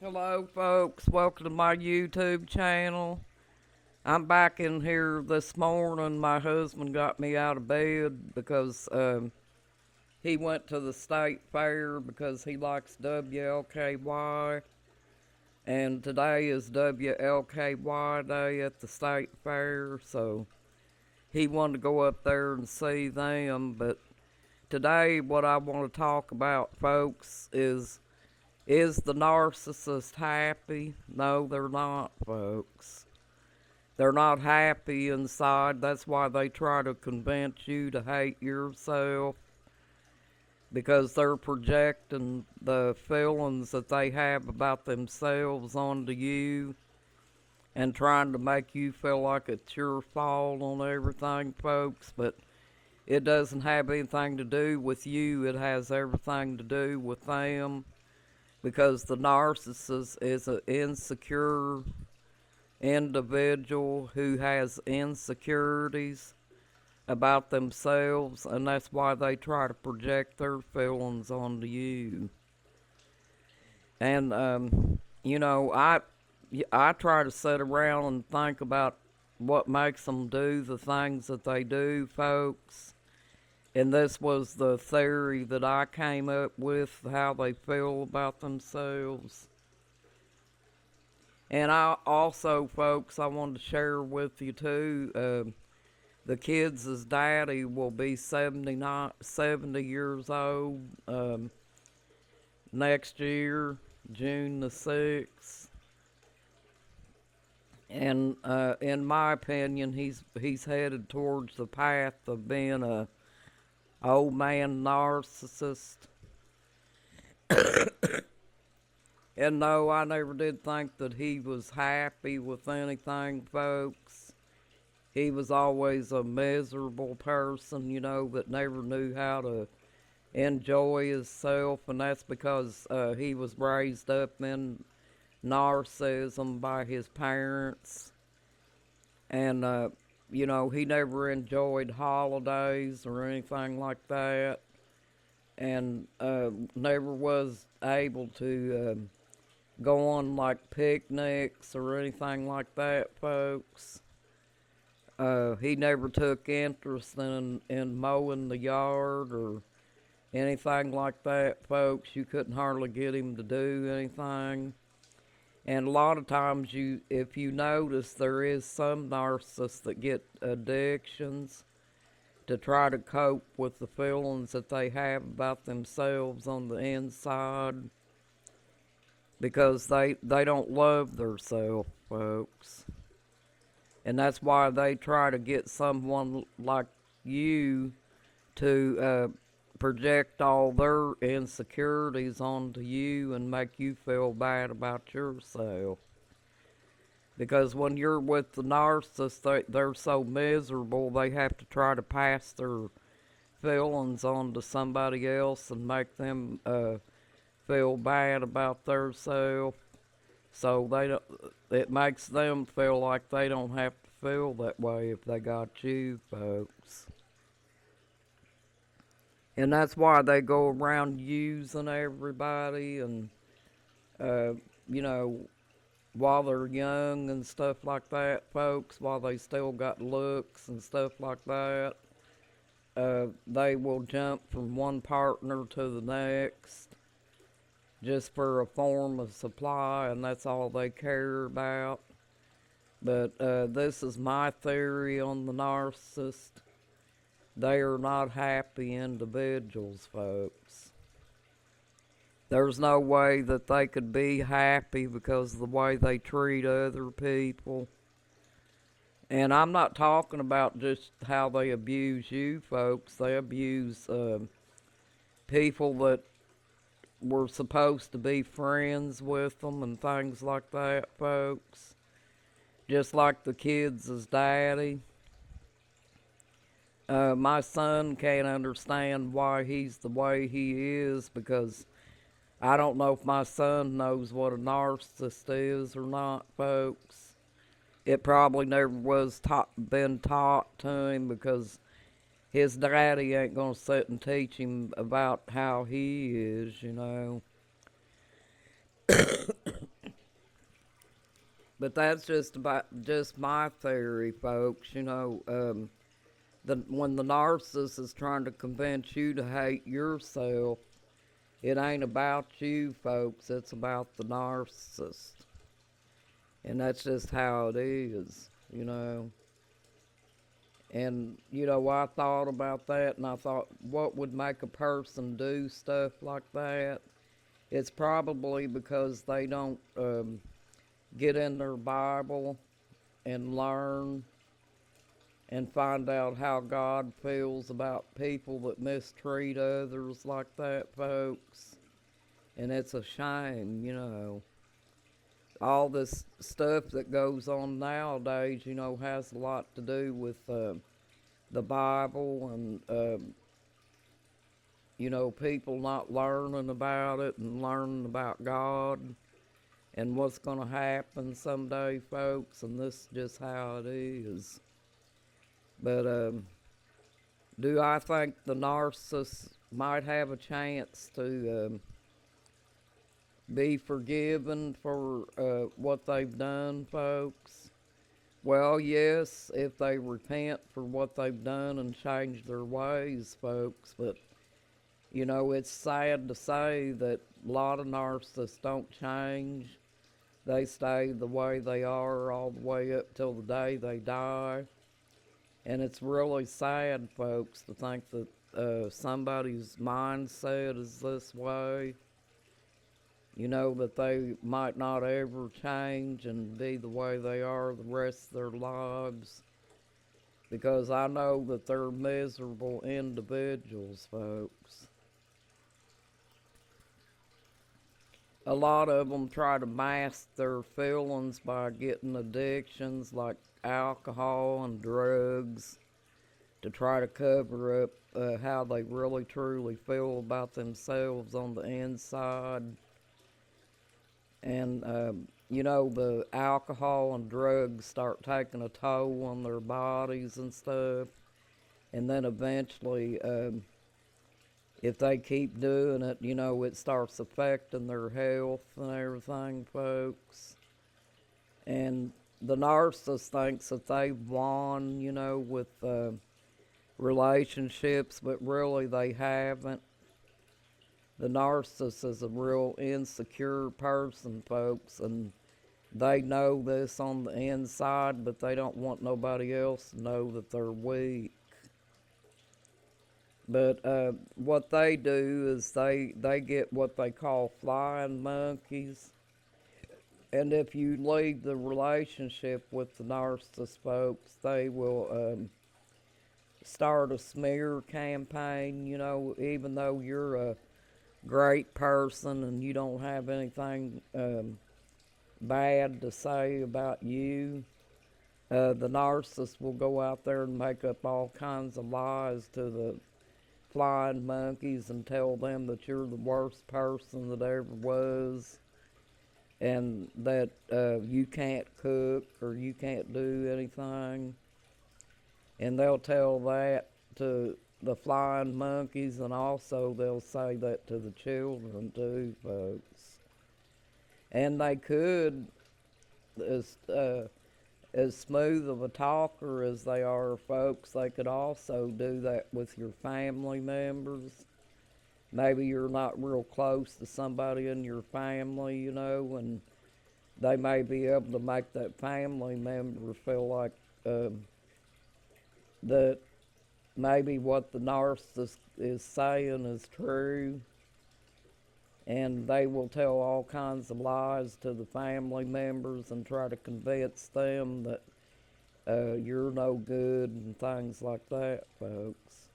Hello, folks. Welcome to my YouTube channel. I'm back in here this morning. My husband got me out of bed because he went to the state fair because he likes WLKY. And today is WLKY Day at the state fair, so he wanted to go up there and see them. But today, what I want to talk about, folks, is the narcissist happy? No, they're not, folks. They're not happy inside. That's why they try to convince you to hate yourself because they're projecting the feelings that they have about themselves onto you and trying to make you feel like it's your fault on everything, folks. But it doesn't have anything to do with you, it has everything to do with them because the narcissist is an insecure individual who has insecurities about themselves, and that's why they try to project their feelings onto you. And I try to sit around and think about what makes them do the things that they do, folks. And this was the theory that I came up with, how they feel about themselves. And I also, folks, I wanted to share with you too. The kids' daddy will be 70 years old next year, June the 6th. And in my opinion, he's headed towards the path of being a old man narcissist. And no, I never did think that he was happy with anything, folks. He was always a miserable person, that never knew how to enjoy himself, and that's because he was raised up in narcissism by his parents. And, he never enjoyed holidays or anything like that, and never was able to go on like picnics or anything like that, folks. He never took interest in mowing the yard or anything like that, folks. You couldn't hardly get him to do anything. And a lot of times, if you notice, there is some narcissists that get addictions to try to cope with the feelings that they have about themselves on the inside because they don't love themselves, folks. And that's why they try to get someone like you to project all their insecurities onto you and make you feel bad about yourself. Because when you're with the narcissist, they're so miserable, they have to try to pass their feelings on to somebody else and make them feel bad about themselves. So it makes them feel like they don't have to feel that way if they got you, folks. And that's why they go around using everybody and, uh, you know, while they're young and stuff like that, folks, while they still got looks and stuff like that, they will jump from one partner to the next just for a form of supply, and that's all they care about. But this is my theory on the narcissist. They are not happy individuals, folks. There's no way that they could be happy because of the way they treat other people. And I'm not talking about just how they abuse you, folks. They abuse people that were supposed to be friends with them and things like that, folks. Just like the kids' daddy. My son can't understand why he's the way he is because I don't know if my son knows what a narcissist is or not, folks. It probably never was been taught to him because his daddy ain't gonna sit and teach him about how he is, But that's just my theory, folks. When the narcissist is trying to convince you to hate yourself, it ain't about you, folks. It's about the narcissist, and that's just how it is. And I thought about that, and I thought, what would make a person do stuff like that? It's probably because they don't get in their Bible and learn and find out how God feels about people that mistreat others like that, folks. And it's a shame. All this stuff that goes on nowadays, has a lot to do with the Bible and, people not learning about it and learning about God and what's going to happen someday, folks. And this is just how it is. But do I think the narcissist might have a chance to be forgiven for what they've done, folks? Well, yes, if they repent for what they've done and change their ways, folks. But, it's sad to say that a lot of narcissists don't change. They stay the way they are all the way up till the day they die. And it's really sad, folks, to think that somebody's mindset is this way. That they might not ever change and be the way they are the rest of their lives. Because I know that they're miserable individuals, folks. A lot of them try to mask their feelings by getting addictions like alcohol and drugs to try to cover up how they really truly feel about themselves on the inside. And, the alcohol and drugs start taking a toll on their bodies and stuff. And then eventually, if they keep doing it, it starts affecting their health and everything, folks. And the narcissist thinks that they've won, with relationships, but really they haven't. The narcissist is a real insecure person, folks, and they know this on the inside, but they don't want nobody else to know that they're weak. But what they do is they get what they call flying monkeys. And if you leave the relationship with the narcissist, folks, they will start a smear campaign, even though you're a great person and you don't have anything bad to say about you. The narcissist will go out there and make up all kinds of lies to the flying monkeys and tell them that you're the worst person that ever was, and that you can't cook or you can't do anything. And they'll tell that to the flying monkeys, and also they'll say that to the children too, folks. And they could, as smooth of a talker as they are, folks, they could also do that with your family members. Maybe you're not real close to somebody in your family, and they may be able to make that family member feel like that maybe what the narcissist is saying is true. And they will tell all kinds of lies to the family members and try to convince them that you're no good and things like that, folks.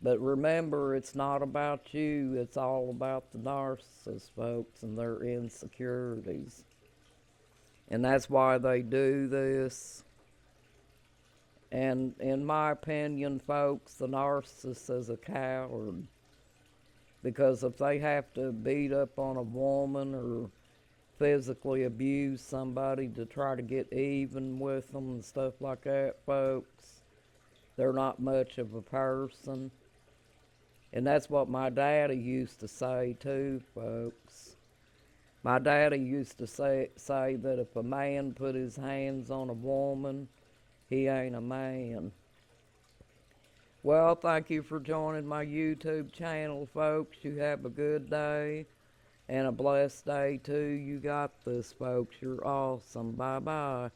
But remember, it's not about you, it's all about the narcissist, folks, and their insecurities. And that's why they do this. And in my opinion, folks, the narcissist is a coward. Because if they have to beat up on a woman or physically abuse somebody to try to get even with them and stuff like that, folks, they're not much of a person. And that's what my daddy used to say too, folks. My daddy used to say that if a man put his hands on a woman, he ain't a man. Well, thank you for joining my YouTube channel, folks. You have a good day and a blessed day, too. You got this, folks. You're awesome. Bye-bye.